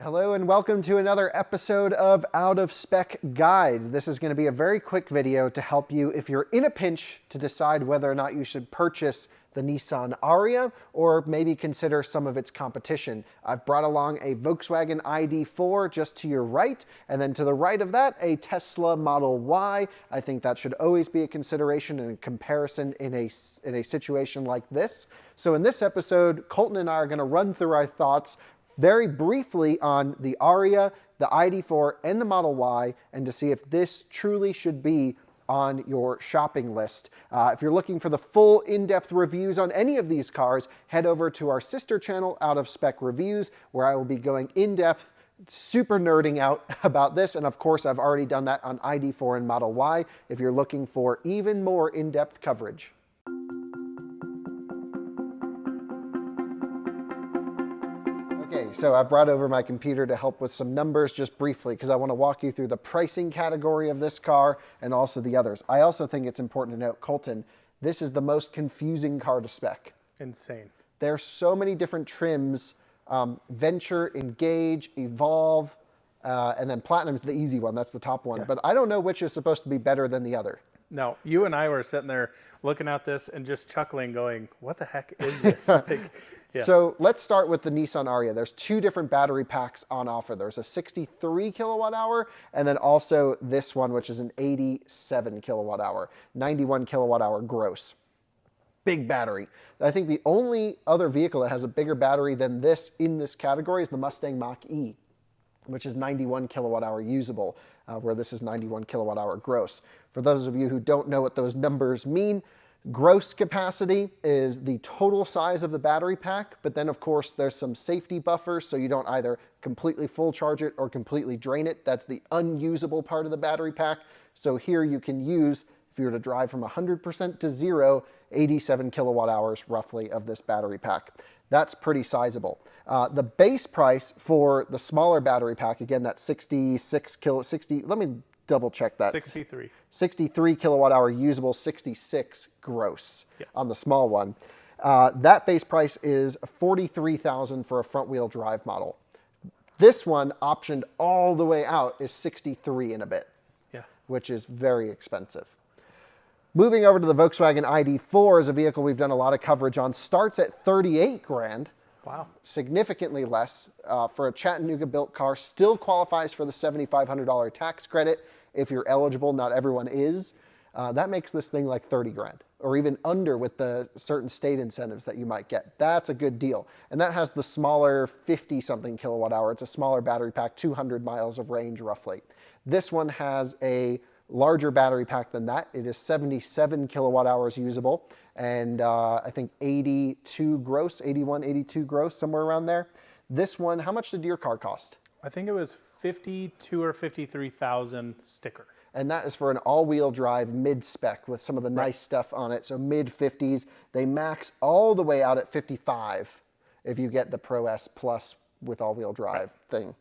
Hello and welcome to another episode of Out of Spec Guide. This is going to be a very quick video to help you if you're in a pinch to decide whether or not you should purchase the Nissan Ariya or maybe consider some of its competition. I've brought along a Volkswagen ID4 just to your right, and then to the right of that, a Tesla Model Y. I think that should always be a consideration and a comparison in a situation like this. So in this episode, Coleton and I are going to run through our thoughts very briefly on the Ariya, the ID4, and the Model Y, and to see if this truly should be on your shopping list. If you're looking for the full in-depth reviews on any of these cars, head over to our sister channel, Out of Spec Reviews, where I will be going in-depth, super nerding out about this. And of course, I've already done that on ID4 and Model Y if you're looking for even more in-depth coverage. Okay, so I brought over my computer to help with some numbers just briefly because I want to walk you through the pricing category of this car and also the others. I also think it's important to note, Coleton, this is the most confusing car to spec. Insane. There are so many different trims, Venture, Engage, Evolve, and then Platinum's the easy one, that's the top one. Yeah. But I don't know which is supposed to be better than the other. No, you and I were sitting there looking at this and just chuckling going, what the heck is this? Like, yeah. So let's start with the Nissan Ariya. There's two different battery packs on offer. There's a 63 kilowatt hour and then also this one, which is an 87 kilowatt hour, 91 kilowatt hour gross. Big battery. I think the only other vehicle that has a bigger battery than this in this category is the Mustang Mach-E, which is 91 kilowatt hour usable, where this is 91 kilowatt hour gross. For those of you who don't know what those numbers mean, gross capacity is the total size of the battery pack, but then of course there's some safety buffers so you don't either completely full charge it or completely drain it. That's the unusable part of the battery pack. So here you can use, if you were to drive from 100% to zero, 87 kilowatt hours roughly of this battery pack. That's pretty sizable. The base price for the smaller battery pack, again, that's 60, let me double check that. 63 kilowatt hour usable, 66 gross on the small one. That base price is $43,000 for a front wheel drive model. This one optioned all the way out is 63 and a bit, which is very expensive. Moving over to the Volkswagen ID4 is a vehicle we've done a lot of coverage on, starts at 38 grand. Wow. Significantly less for a Chattanooga built car, still qualifies for the $7,500 tax credit. If you're eligible, not everyone is. That makes this thing like 30 grand or even under with the certain state incentives that you might get. That's a good deal. And that has the smaller 50 something kilowatt hour. It's a smaller battery pack, 200 miles of range roughly. This one has a larger battery pack than that. It is 77 kilowatt hours usable and I think 82 gross, 81, 82 gross, somewhere around there. This one, how much did your car cost? I think it was 52 or 53,000 sticker. And that is for an all-wheel drive mid-spec with some of the nice stuff on it. So mid-50s, they max all the way out at 55 if you get the Pro S Plus with all-wheel drive thing.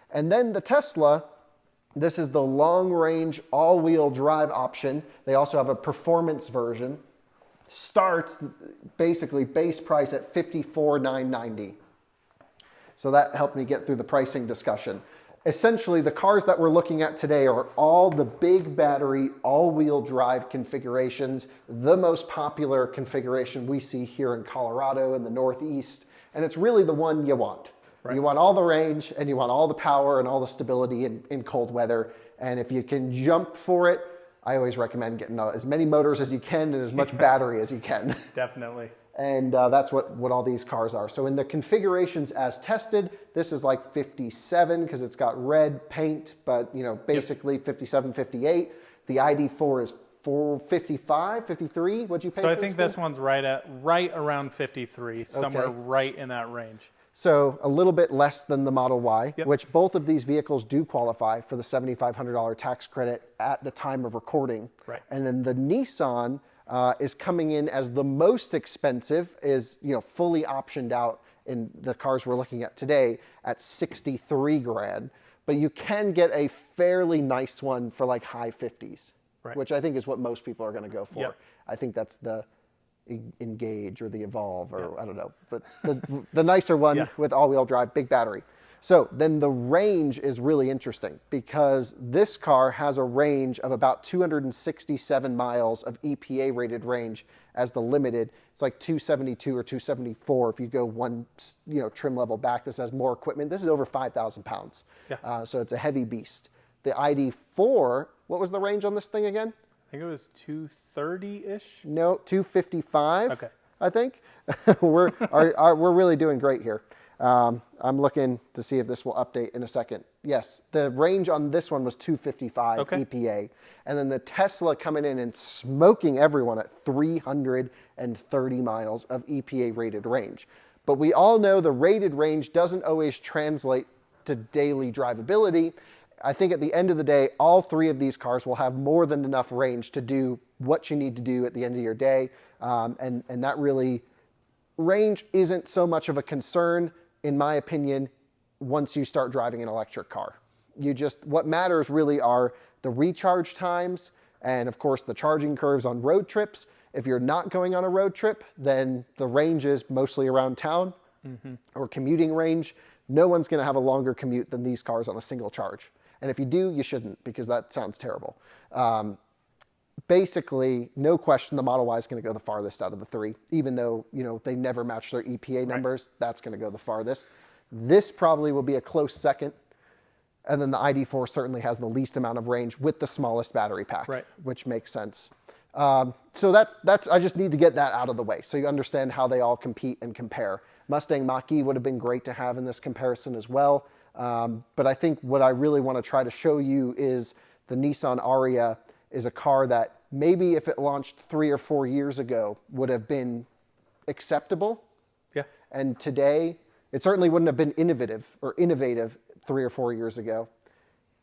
And then the Tesla, this is the long-range all-wheel drive option. They also have a performance version. Starts basically base price at $54,990. So that helped me get through the pricing discussion. Essentially, the cars that we're looking at today are all the big battery, all-wheel drive configurations, the most popular configuration we see here in Colorado in the Northeast, and it's really the one you want. Right. You want all the range, and you want all the power and all the stability in cold weather, and if you can jump for it, I always recommend getting as many motors as you can and as much battery as you can. Definitely. And that's what all these cars are. So in the configurations as tested, this is like 57 because it's got red paint, but you know, basically 57, 58. The ID4 is 455, 53. What'd you pay for So this? I think this one's right around 53, somewhere right in that range. So a little bit less than the Model Y, which both of these vehicles do qualify for the $7,500 tax credit at the time of recording. Right. And then the Nissan is coming in as the most expensive, is fully optioned out in the cars we're looking at today at 63 grand. But you can get a fairly nice one for like high 50s, which I think is what most people are going to go for. I think that's the Engage or the Evolve or I don't know, but the nicer one with all-wheel drive, big battery. So then the range is really interesting because this car has a range of about 267 miles of EPA rated range as the limited. It's like 272 or 274 if you go one trim level back. This has more equipment. This is over 5,000 pounds. Yeah. So it's a heavy beast. The ID4, what was the range on this thing again? I think it was 230-ish. No, 255. Okay. I think. we're really doing great here. I'm looking to see if this will update in a second. Yes, the range on this one was 255 EPA. And then the Tesla coming in and smoking everyone at 330 miles of EPA rated range. But we all know the rated range doesn't always translate to daily drivability. I think at the end of the day, all three of these cars will have more than enough range to do what you need to do at the end of your day. And that really, range isn't so much of a concern, in my opinion, once you start driving an electric car. What matters really are the recharge times and of course the charging curves on road trips. If you're not going on a road trip, then the range is mostly around town or commuting range. No one's gonna have a longer commute than these cars on a single charge. And if you do, you shouldn't, because that sounds terrible. Basically, no question, the Model Y is going to go the farthest out of the three, even though they never match their EPA numbers. That's going to go the farthest. This probably will be a close second, and then the ID4 certainly has the least amount of range with the smallest battery pack, which makes sense. So that's I just need to get that out of the way so you understand how they all compete and compare. Mustang Mach-E would have been great to have in this comparison as well. But I think what I really want to try to show you is the Nissan Ariya is a car that maybe if it launched 3 or 4 years ago would have been acceptable. Yeah. And today, it certainly wouldn't have been innovative 3 or 4 years ago.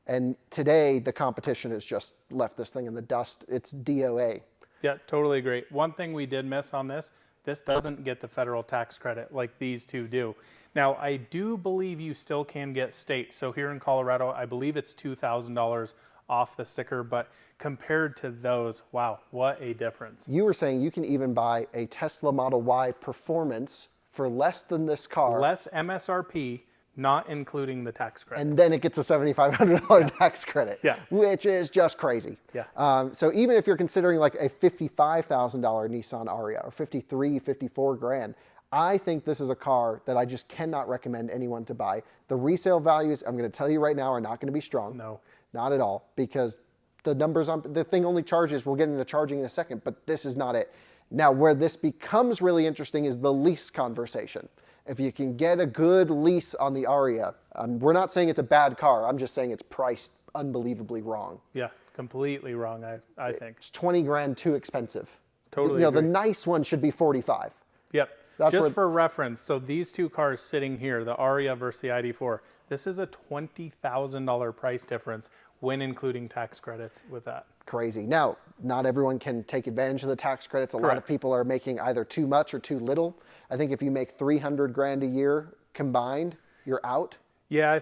And today, the competition has just left this thing in the dust. It's DOA. Yeah, totally agree. One thing we did miss on this doesn't get the federal tax credit like these two do. Now, I do believe you still can get state. So here in Colorado, I believe it's $2,000 off the sticker, but compared to those, wow, what a difference. You were saying you can even buy a Tesla Model Y Performance for less than this car. Less MSRP, not including the tax credit. And then it gets a $7,500 tax credit, which is just crazy. Yeah. So even if you're considering like a $55,000 Nissan Ariya or 53, 54 grand, I think this is a car that I just cannot recommend anyone to buy. The resale values, I'm going to tell you right now, are not going to be strong. No. Not at all, because the numbers on the thing only charges, we'll get into charging in a second, but this is not it. Now, where this becomes really interesting is the lease conversation. If you can get a good lease on the Ariya, we're not saying it's a bad car, I'm just saying it's priced unbelievably wrong. Yeah, completely wrong, I think. It's 20 grand too expensive. Totally agree. The nice one should be 45. Yep. That's just for reference, so these two cars sitting here, the Ariya versus the ID4, this is a $20,000 price difference when including tax credits with that. Crazy. Now, not everyone can take advantage of the tax credits. A lot of people are making either too much or too little. I think if you make 300 grand a year combined, you're out. Yeah,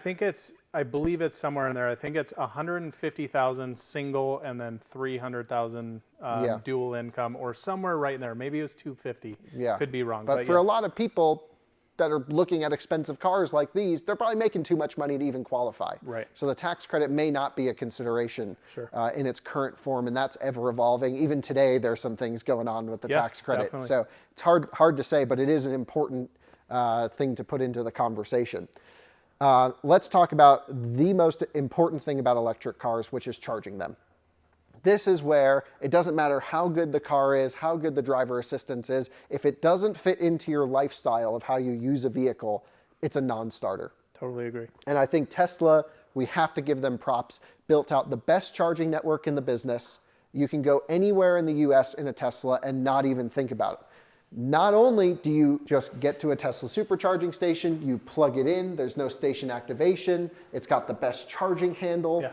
I believe it's somewhere in there. I think it's 150,000 single and then 300,000 dual income, or somewhere right in there. Maybe it was 250. Yeah. Could be wrong. But for a lot of people that are looking at expensive cars like these, they're probably making too much money to even qualify. Right. So the tax credit may not be a consideration in its current form, and that's ever evolving. Even today, there's some things going on with the tax credit. Definitely. So it's hard to say, but it is an important thing to put into the conversation. Let's talk about the most important thing about electric cars, which is charging them. This is where it doesn't matter how good the car is, how good the driver assistance is. If it doesn't fit into your lifestyle of how you use a vehicle, it's a non-starter. Totally agree. And I think Tesla, we have to give them props, built out the best charging network in the business. You can go anywhere in the US in a Tesla and not even think about it. Not only do you just get to a Tesla supercharging station, you plug it in, there's no station activation, it's got the best charging handle. Yeah.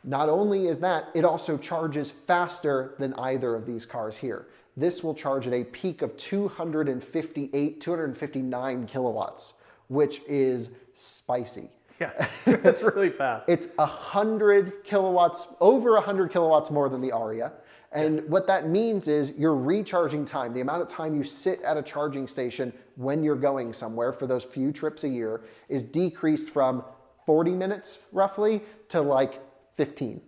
Not only is that, it also charges faster than either of these cars here. This will charge at a peak of 259 kilowatts, which is spicy. Yeah, that's really fast. It's 100 kilowatts, over 100 kilowatts more than the Ariya. And what that means is your recharging time, the amount of time you sit at a charging station when you're going somewhere for those few trips a year, is decreased from 40 minutes roughly to like 15.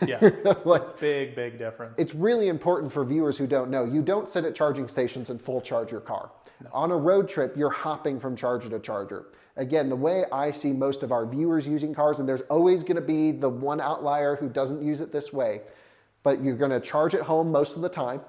Yeah, like big difference. It's really important for viewers who don't know. You don't sit at charging stations and full charge your car. No. On a road trip, you're hopping from charger to charger. Again, the way I see most of our viewers using cars, and there's always going to be the one outlier who doesn't use it this way, but you're going to charge at home most of the time.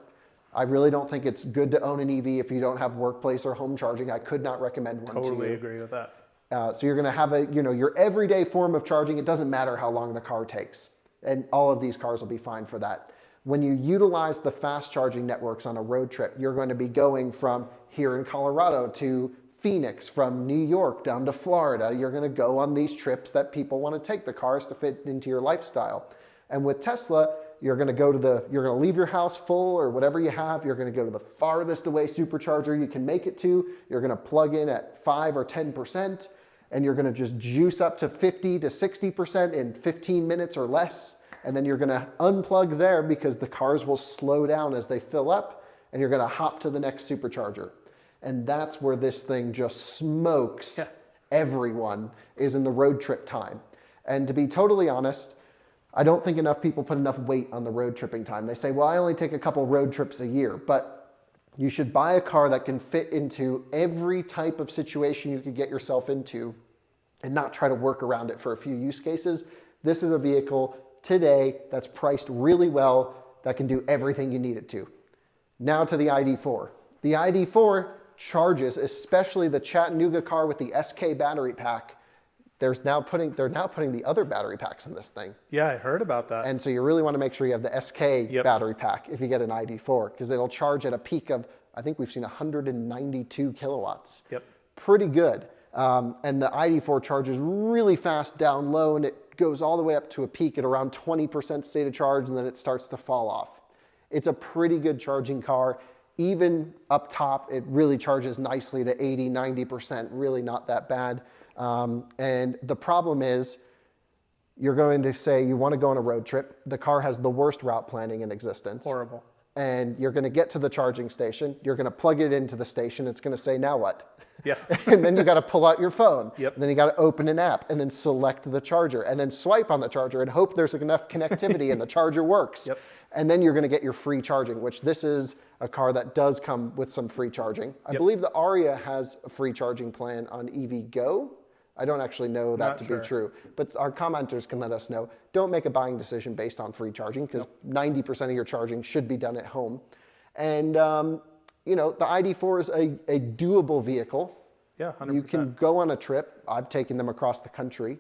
I really don't think it's good to own an EV if you don't have workplace or home charging. I could not recommend one to you. Totally agree with that. So you're going to have your everyday form of charging. It doesn't matter how long the car takes. And all of these cars will be fine for that. When you utilize the fast charging networks on a road trip, you're going to be going from here in Colorado to Phoenix, from New York down to Florida. You're going to go on these trips that people want to take the cars to fit into your lifestyle. And with Tesla, you're going to leave your house full or whatever you have. You're going to go to the farthest away supercharger you can make it to. You're going to plug in at 5 or 10%. And you're going to just juice up to 50 to 60% in 15 minutes or less. And then you're going to unplug there because the cars will slow down as they fill up, and you're going to hop to the next supercharger. And that's where this thing just smokes everyone, is in the road trip time. And to be totally honest, I don't think enough people put enough weight on the road tripping time. They say, well, I only take a couple road trips a year, but you should buy a car that can fit into every type of situation you could get yourself into and not try to work around it for a few use cases. This is a vehicle today that's priced really well that can do everything you need it to. Now to the ID4. The ID4 charges, especially the Chattanooga car with the SK battery pack. They're now putting the other battery packs in this thing. Yeah, I heard about that. And so you really want to make sure you have the SK battery pack if you get an ID4, because it'll charge at a peak of, I think we've seen 192 kilowatts. Yep. Pretty good. And the ID4 charges really fast down low, and it goes all the way up to a peak at around 20% state of charge, and then it starts to fall off. It's a pretty good charging car. Even up top, it really charges nicely to 80, 90%, really not that bad. And the problem is, you're going to say you want to go on a road trip. The car has the worst route planning in existence. Horrible. And you're going to get to the charging station. You're going to plug it into the station. It's going to say, now what? Yeah. And then you got to pull out your phone. Yep. And then you got to open an app and then select the charger and then swipe on the charger and hope there's enough connectivity and the charger works. Yep. And then you're going to get your free charging, which this is a car that does come with some free charging. I believe the Ariya has a free charging plan on EV Go. I don't actually know that to be true, but our commenters can let us know. Don't make a buying decision based on free charging, because 90% of your charging should be done at home. And the ID4 is a doable vehicle. Yeah, 100%. You can go on a trip. I've taken them across the country,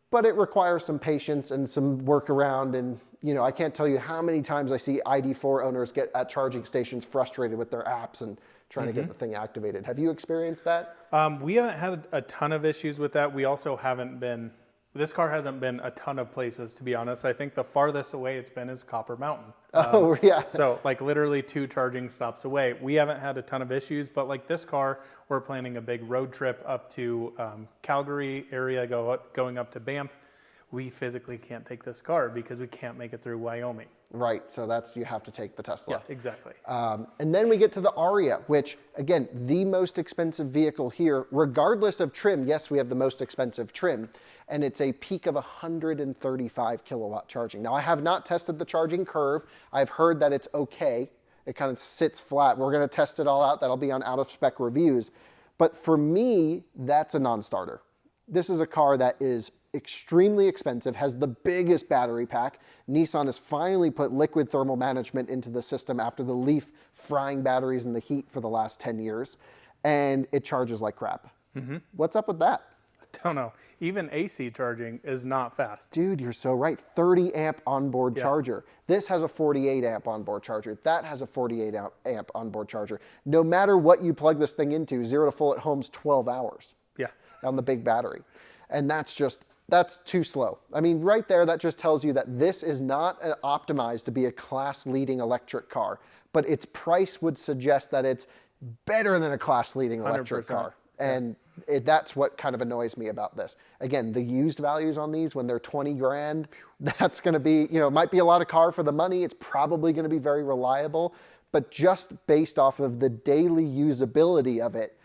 but it requires some patience and some workaround. And I can't tell you how many times I see ID4 owners get at charging stations frustrated with their apps and trying to get the thing activated. Have you experienced that? We haven't had a ton of issues with that. We also this car hasn't been a ton of places, to be honest. I think the farthest away it's been is Copper Mountain. So like literally 2 charging stops away. We haven't had a ton of issues, but like this car, we're planning a big road trip up to Calgary area, going up to Banff. We physically can't take this car because we can't make it through Wyoming. Right, so you have to take the Tesla. Yeah, exactly. And then we get to the Ariya, which, again, the most expensive vehicle here, regardless of trim. Yes, we have the most expensive trim, and it's a peak of 135 kilowatt charging. Now, I have not tested the charging curve. I've heard that it's okay. It kind of sits flat. We're going to test it all out. That'll be on out-of-spec reviews. But for me, that's a non-starter. This is a car that is extremely expensive, has the biggest battery pack. Nissan has finally put liquid thermal management into the system after the Leaf frying batteries in the heat for the last 10 years, and it charges like crap. What's up with that? I don't know. Even AC charging is not fast. Dude, you're so right. 30 amp onboard charger. This has a 48 amp onboard charger. That has a 48 amp onboard charger. No matter what you plug this thing into, 0 to full at home's 12 hours. Yeah. On the big battery. And that's too slow. I mean, right there, that just tells you that this is not optimized to be a class-leading electric car, but its price would suggest that it's better than a class-leading electric 100%. car. And that's what kind of annoys me about this. Again, the used values on these, when they're 20 grand, that's going to be, it might be a lot of car for the money. It's probably going to be very reliable, but just based off of the daily usability of it,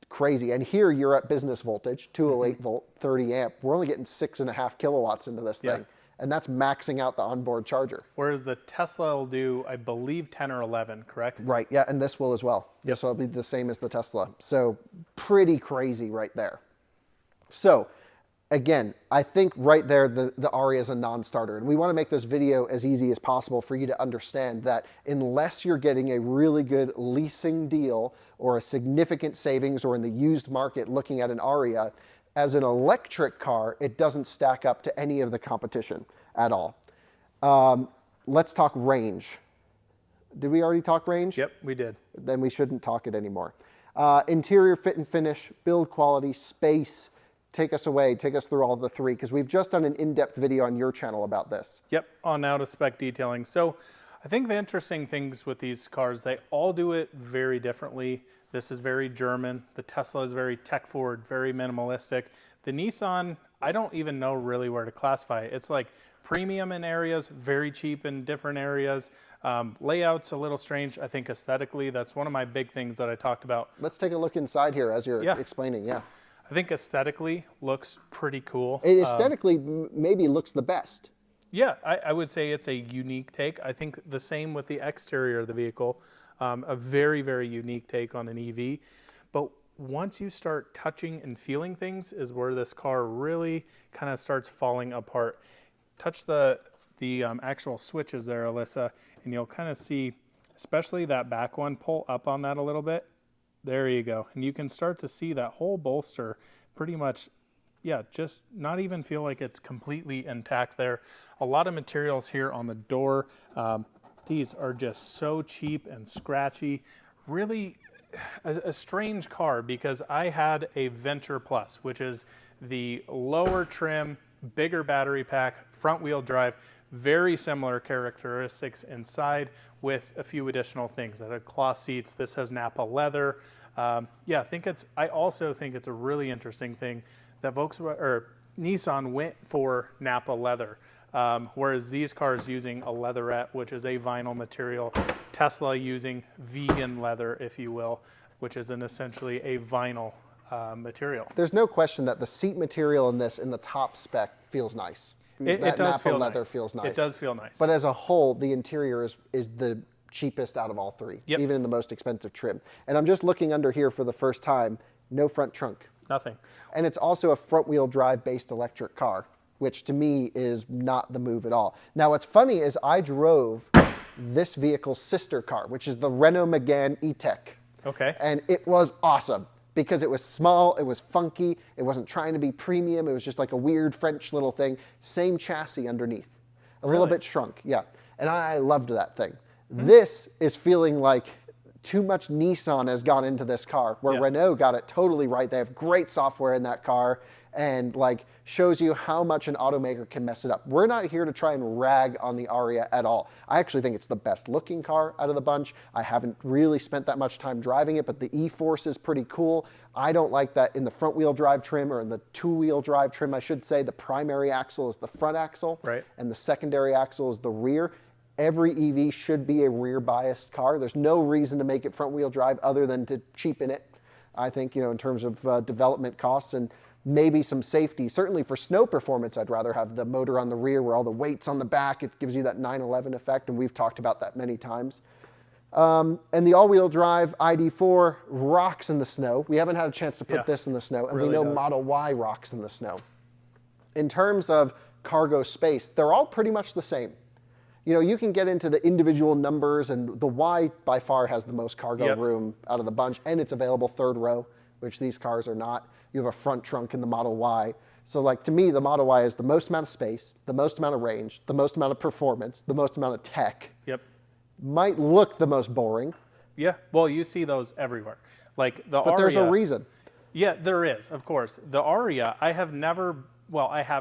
crazy. And here you're at business voltage, 208 volt, 30 amp. We're only getting 6.5 kilowatts into this thing. And that's maxing out the onboard charger. Whereas the Tesla will do, I believe, 10 or 11, correct? Right, yeah, and this will as well. This will be the same as the Tesla. So pretty crazy right there. So again, I think right there, the Ariya is a non-starter. And we want to make this video as easy as possible for you to understand that unless you're getting a really good leasing deal or a significant savings or in the used market looking at an Ariya, as an electric car, it doesn't stack up to any of the competition at all. Let's talk range. Did we already talk range? Yep, we did. Then we shouldn't talk it anymore. Interior fit and finish, build quality, space. Take us away, take us through all the three, because we've just done an in-depth video on your channel about this. Yep, on now to Spec Detailing. So I think the interesting things with these cars, they all do it very differently. This is very German. The Tesla is very tech forward, very minimalistic. The Nissan, I don't even know really where to classify it. It's like premium in areas, very cheap in different areas. Layout's a little strange. I think aesthetically, that's one of my big things that I talked about. Let's take a look inside here as you're explaining, I think aesthetically looks pretty cool. It aesthetically maybe looks the best. Yeah, I would say it's a unique take. I think the same with the exterior of the vehicle. A very, very unique take on an EV. But once you start touching and feeling things is where this car really kind of starts falling apart. Touch the actual switches there, Alyssa, and you'll kind of see, especially that back one, pull up on that a little bit. There you go. And you can start to see that whole bolster pretty much, just not even feel like it's completely intact there. A lot of materials here on the door. These are just so cheap and scratchy. Really a strange car, because I had a Venture Plus, which is the lower trim, bigger battery pack, front wheel drive, very similar characteristics inside with a few additional things. That had cloth seats. This has Napa leather. I also think it's a really interesting thing that Nissan went for Napa leather. Whereas these cars using a leatherette, which is a vinyl material, Tesla using vegan leather, if you will, which is essentially a vinyl material. There's no question that the seat material in the top spec feels nice. It does Napa feel leather nice. feels nice. It does feel nice. But as a whole, the interior is the cheapest out of all three, even in the most expensive trim. And I'm just looking under here for the first time, no front trunk. Nothing. And it's also a front-wheel drive-based electric car, which to me is not the move at all. Now, what's funny is I drove this vehicle's sister car, which is the Renault Megane E-Tech. Okay. And it was awesome because it was small, it was funky, it wasn't trying to be premium, it was just like a weird French little thing. Same chassis underneath, a little bit shrunk, And I loved that thing. This is feeling like too much Nissan has gone into this car, where Renault got it totally right. They have great software in that car, and shows you how much an automaker can mess it up. We're not here to try and rag on the Ariya at all. I actually think it's the best looking car out of the bunch. I haven't really spent that much time driving it, but the E-Force is pretty cool. I don't like that in the front wheel drive trim, or in the two wheel drive trim, I should say. The primary axle is the front axle, and the secondary axle is the rear. Every EV should be a rear biased car. There's no reason to make it front wheel drive other than to cheapen it, I think, in terms of development costs and maybe some safety. Certainly for snow performance, I'd rather have the motor on the rear where all the weight's on the back. It gives you that 911 effect, and we've talked about that many times. And the all-wheel drive ID4 rocks in the snow. We haven't had a chance to put this in the snow, and we know Model Y rocks in the snow. In terms of cargo space, they're all pretty much the same. You can get into the individual numbers, and the Y by far has the most cargo room out of the bunch, and it's available third row, which these cars are not. You have a front trunk in the Model Y. So to me, the Model Y is the most amount of space, the most amount of range, the most amount of performance, the most amount of tech. Might look the most boring. Yeah, well, you see those everywhere. But Ariya, there's a reason. Yeah, there is, of course. The Ariya, I have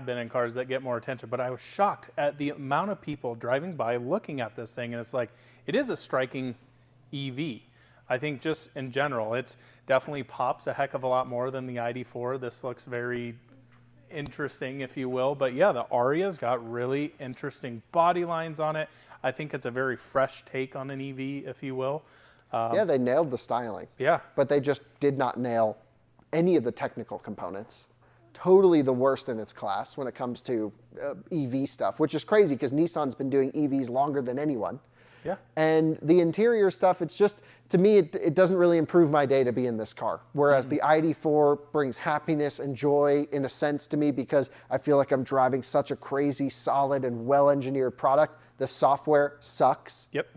been in cars that get more attention, but I was shocked at the amount of people driving by looking at this thing, and it's it is a striking EV. I think just in general, it's definitely pops a heck of a lot more than the ID4. This looks very interesting, if you will. But yeah, the Ariya's got really interesting body lines on it. I think it's a very fresh take on an EV, if you will. Yeah, they nailed the styling. Yeah. But they just did not nail any of the technical components. Totally the worst in its class when it comes to EV stuff, which is crazy because Nissan's been doing EVs longer than anyone. Yeah. And the interior stuff, it's just, to me, it doesn't really improve my day to be in this car. Whereas the ID4 brings happiness and joy in a sense to me because I feel like I'm driving such a crazy, solid, and well-engineered product. The software sucks. Yep.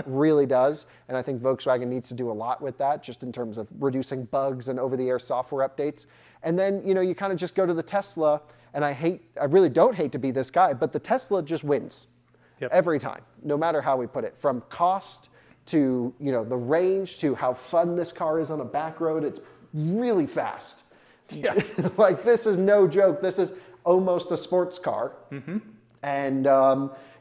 Really does. And I think Volkswagen needs to do a lot with that, just in terms of reducing bugs and over-the-air software updates. And then, you know, you kind of just go to the Tesla, and I really don't hate to be this guy, but the Tesla just wins. Yep. Every time, no matter how we put it, from cost to, you know, the range to how fun this car is on a back road. It's really fast. Yeah. Like, this is no joke. This is almost a sports car. Mm-hmm. And,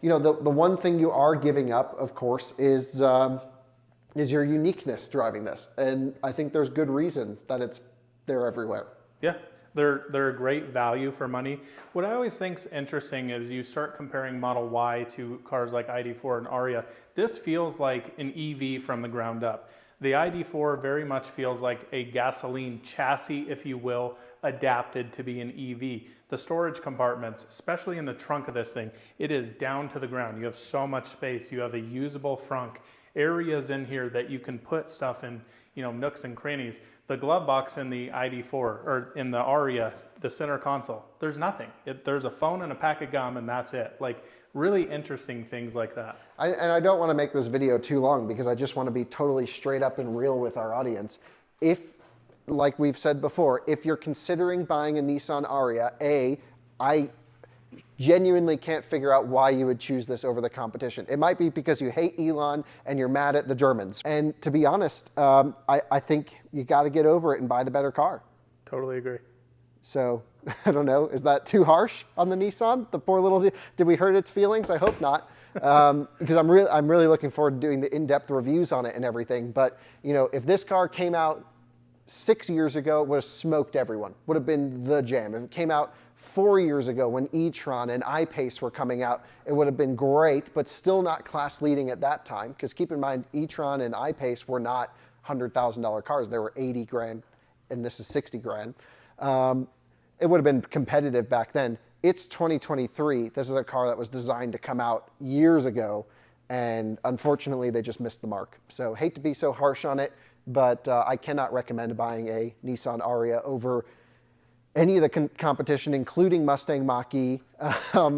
you know, the one thing you are giving up, of course, is your uniqueness driving this. And I think there's good reason that it's there everywhere. Yeah. They're a great value for money. What I always think is interesting is you start comparing Model Y to cars like ID4 and Ariya. This feels like an EV from the ground up. The ID4 very much feels like a gasoline chassis, if you will, adapted to be an EV. The storage compartments, especially in the trunk of this thing, it is down to the ground. You have so much space. You have a usable frunk, areas in here that you can put stuff in, you know, nooks and crannies. The glove box in the ID4 or in the Ariya, the center console, there's nothing. There's a phone and a pack of gum and that's it. Like, really interesting things like that. And I don't want to make this video too long because I just want to be totally straight up and real with our audience. If, like we've said before, if you're considering buying a Nissan Ariya, I genuinely can't figure out why you would choose this over the competition. It might be because you hate Elon and you're mad at the Germans. And to be honest, I think you got to get over it and buy the better car. Totally agree. So, I don't know, is that too harsh on the Nissan? The poor little, did we hurt its feelings? I hope not. Because I'm really looking forward to doing the in-depth reviews on it and everything. But, you know, if this car came out 6 years ago, it would have smoked everyone. Would have been the jam. If it came out 4 years ago when e-tron and I-Pace were coming out, it would have been great, but still not class leading at that time. Because keep in mind, e-tron and I-Pace were not $100,000 cars. They were 80 grand, and this is 60 grand. It would have been competitive back then. It's 2023. This is a car that was designed to come out years ago, and unfortunately, they just missed the mark. So hate to be so harsh on it, but I cannot recommend buying a Nissan Ariya over any of the competition, including Mustang Mach-E.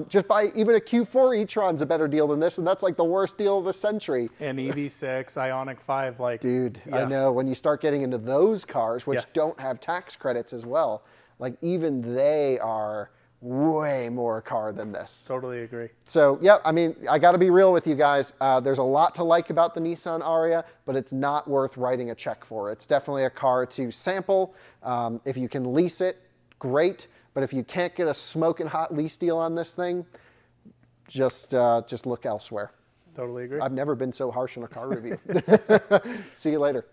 Just buy even a Q4 e-tron's a better deal than this, and that's like the worst deal of the century. And EV6, Ioniq 5, like... Dude, yeah. I know. When you start getting into those cars, which Yeah. don't have tax credits as well, like even they are way more car than this. Totally agree. So, yeah, I mean, I got to be real with you guys. There's a lot to like about the Nissan Ariya, but it's not worth writing a check for. It's definitely a car to sample. If you can lease it, great. But if you can't get a smoking hot lease deal on this thing, just look elsewhere. Totally agree. I've never been so harsh on a car review. See you later.